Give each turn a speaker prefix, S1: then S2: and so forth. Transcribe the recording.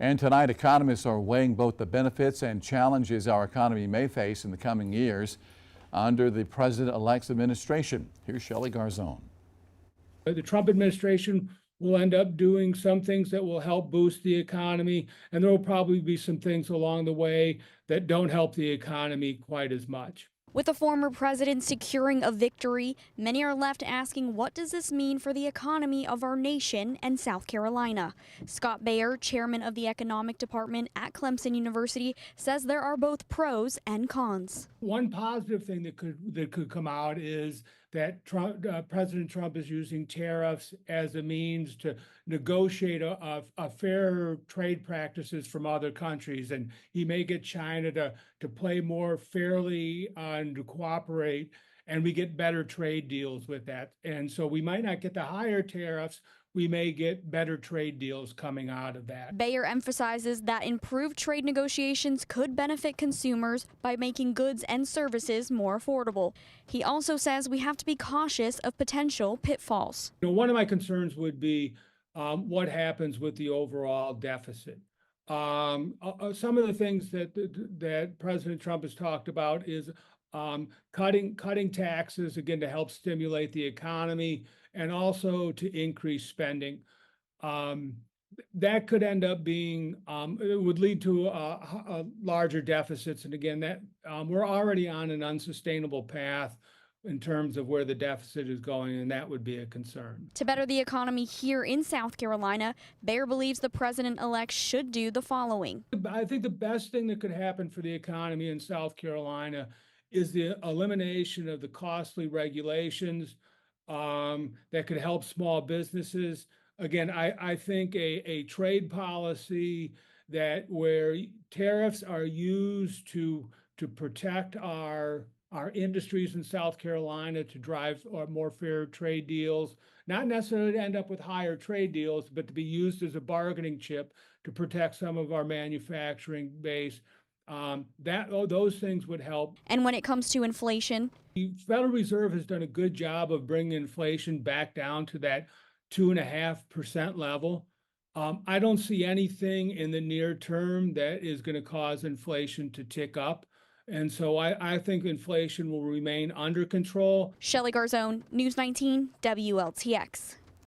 S1: And tonight, economists are weighing both the benefits and challenges our economy may face in the coming years under the president-elect's administration. Here's Shelley Garzone.
S2: The Trump administration will end up doing some things that will help boost the economy, and there will probably be some things along the way that don't help the economy quite as much.
S3: With the former president securing a victory, many are left asking, what does this mean for the economy of our nation and South Carolina? Scott Baier, chairman of the economic department at Clemson University, says there are both pros and cons.
S2: One positive thing that could come out is that President Trump is using tariffs as a means to negotiate a fair trade practices from other countries, and he may get China to play more fairly and to cooperate, and we get better trade deals with that. And so we might not get the higher tariffs. We may get better trade deals coming out of that.
S3: Baier emphasizes that improved trade negotiations could benefit consumers by making goods and services more affordable. He also says we have to be cautious of potential pitfalls.
S2: One of my concerns would be what happens with the overall deficit. Some of the things that President Trump has talked about is cutting taxes, again, to help stimulate the economy and also to increase spending. That could end up being, it would lead to larger deficits. And again, that we're already on an unsustainable path in terms of where the deficit is going, and that would be a concern.
S3: To better the economy here in South Carolina, Baier believes the president-elect should do the following.
S2: I think the best thing that could happen for the economy in South Carolina is the elimination of the costly regulations that could help small businesses. Again, I think a trade policy where tariffs are used to protect our industries in South Carolina, to drive more fair trade deals, not necessarily to end up with higher trade deals, but to be used as a bargaining chip to protect some of our manufacturing base. Those things would help.
S3: And when it comes to inflation,
S2: the Federal Reserve has done a good job of bringing inflation back down to that 2.5% level. I don't see anything in the near term that is going to cause inflation to tick up. And so I think inflation will remain under control.
S3: Shelley Garzone, News 19, WLTX.